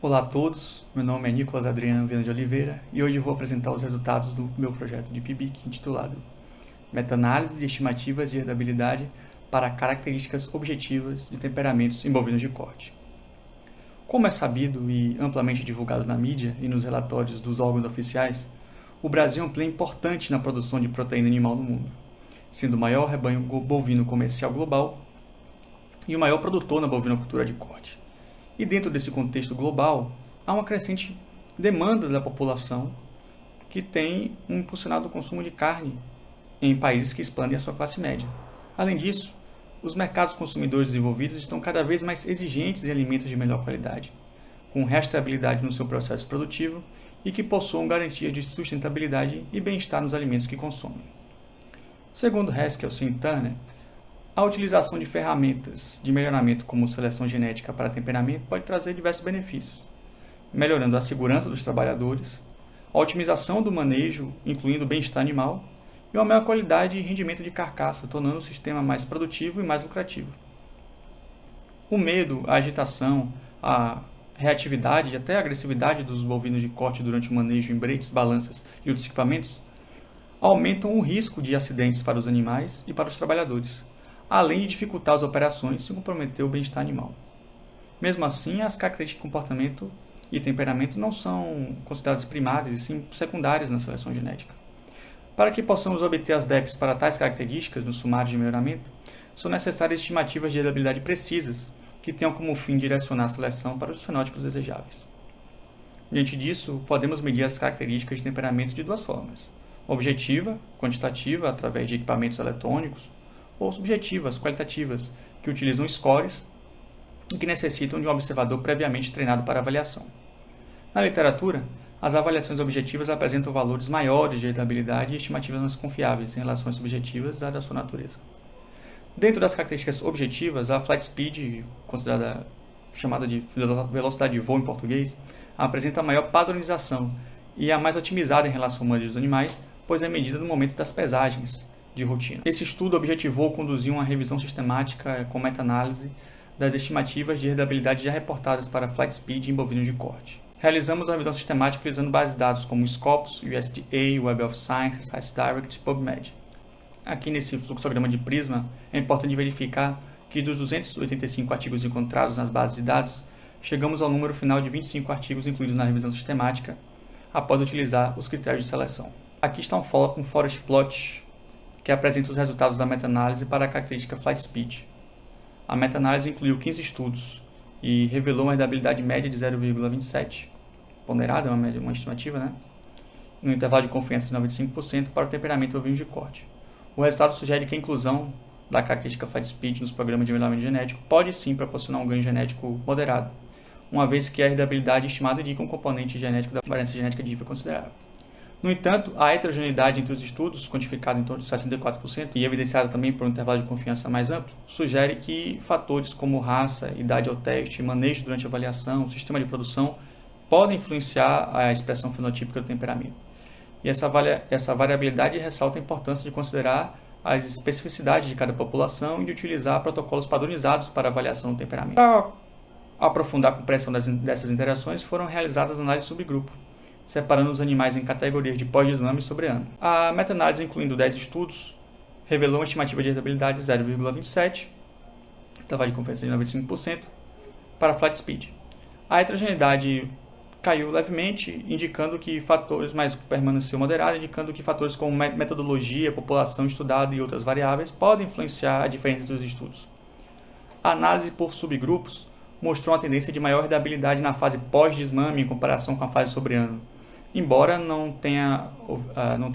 Olá a todos, meu nome é Nicolas Adriano Viana de Oliveira e hoje vou apresentar os resultados do meu projeto de PIBIC intitulado Meta-análise de estimativas de herdabilidade para características objetivas de temperamentos em bovinos de corte. Como é sabido e amplamente divulgado na mídia e nos relatórios dos órgãos oficiais, o Brasil é um player importante na produção de proteína animal no mundo, sendo o maior rebanho bovino comercial global e o maior produtor na bovinocultura de corte. E dentro desse contexto global, há uma crescente demanda da população que tem impulsionado o consumo de carne em países que expandem a sua classe média. Além disso, os mercados consumidores desenvolvidos estão cada vez mais exigentes em alimentos de melhor qualidade, com rastreabilidade no seu processo produtivo e que possuam garantia de sustentabilidade e bem-estar nos alimentos que consomem. Segundo Haskell e Turner, a utilização de ferramentas de melhoramento como seleção genética para temperamento pode trazer diversos benefícios, melhorando a segurança dos trabalhadores, a otimização do manejo, incluindo o bem-estar animal, e uma maior qualidade e rendimento de carcaça, tornando o sistema mais produtivo e mais lucrativo. O medo, a agitação, a reatividade e até a agressividade dos bovinos de corte durante o manejo em breques, balanças e outros equipamentos aumentam o risco de acidentes para os animais e para os trabalhadores, além de dificultar as operações sem comprometer o bem-estar animal. Mesmo assim, as características de comportamento e temperamento não são consideradas primárias e sim secundárias na seleção genética. Para que possamos obter as DEPs para tais características no sumário de melhoramento, são necessárias estimativas de herdabilidade precisas, que tenham como fim direcionar a seleção para os fenótipos desejáveis. Diante disso, podemos medir as características de temperamento de duas formas: objetiva, quantitativa, através de equipamentos eletrônicos, ou subjetivas, qualitativas, que utilizam scores e que necessitam de um observador previamente treinado para avaliação. Na literatura, as avaliações objetivas apresentam valores maiores de herdabilidade e estimativas mais confiáveis em relação às subjetivas da sua natureza. Dentro das características objetivas, a flight speed, chamada de velocidade de voo em português, apresenta a maior padronização e a mais otimizada em relação ao manejo dos animais, pois é medida no momento das pesagens de rotina. Esse estudo objetivou conduzir uma revisão sistemática com meta-análise das estimativas de herdabilidade já reportadas para flight speed em bovinos de corte. Realizamos uma revisão sistemática utilizando bases de dados como Scopus, USDA, Web of Science, ScienceDirect e PubMed. Aqui nesse fluxograma de Prisma, é importante verificar que dos 285 artigos encontrados nas bases de dados, chegamos ao número final de 25 artigos incluídos na revisão sistemática, após utilizar os critérios de seleção. Aqui está um forest plot que apresenta os resultados da meta-análise para a característica flight speed. A meta-análise incluiu 15 estudos e revelou uma herdabilidade média de 0,27, ponderada, uma estimativa, no intervalo de confiança de 95% para o temperamento bovino de corte. O resultado sugere que a inclusão da característica flight speed nos programas de melhoramento genético pode sim proporcionar um ganho genético moderado, uma vez que a herdabilidade estimada indica um componente genético da variância genética DIFA considerável. No entanto, a heterogeneidade entre os estudos, quantificada em torno de 64% e evidenciada também por um intervalo de confiança mais amplo, sugere que fatores como raça, idade ao teste, manejo durante a avaliação, sistema de produção, podem influenciar a expressão fenotípica do temperamento. E essa variabilidade ressalta a importância de considerar as especificidades de cada população e de utilizar protocolos padronizados para avaliação do temperamento. Para aprofundar a compreensão dessas interações, foram realizadas análises subgrupo, separando os animais em categorias de pós-desmame e sobre-ano. A meta-análise, incluindo 10 estudos, revelou uma estimativa de herdabilidade de 0,27, intervalo de confiança de 95%, para flight speed. A heterogeneidade caiu levemente, indicando que fatores, mas permaneceu moderada, indicando que fatores como metodologia, população estudada e outras variáveis podem influenciar a diferença entre os estudos. A análise por subgrupos mostrou uma tendência de maior herdabilidade na fase pós-desmame em comparação com a fase sobre-ano, embora não tenha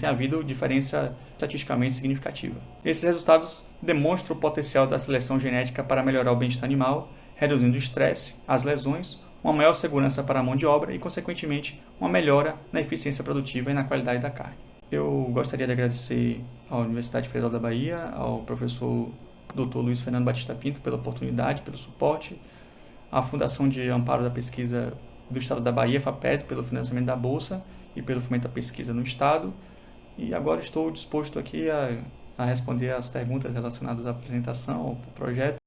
havido diferença estatisticamente significativa. Esses resultados demonstram o potencial da seleção genética para melhorar o bem-estar animal, reduzindo o estresse, as lesões, uma maior segurança para a mão de obra e, consequentemente, uma melhora na eficiência produtiva e na qualidade da carne. Eu gostaria de agradecer à Universidade Federal da Bahia, ao professor Dr. Luiz Fernando Batista Pinto pela oportunidade, pelo suporte, à Fundação de Amparo da Pesquisa do Estado da Bahia, FAPESB, pelo financiamento da Bolsa e pelo fomento da pesquisa no Estado. E agora estou disposto aqui a responder às perguntas relacionadas à apresentação, ao projeto.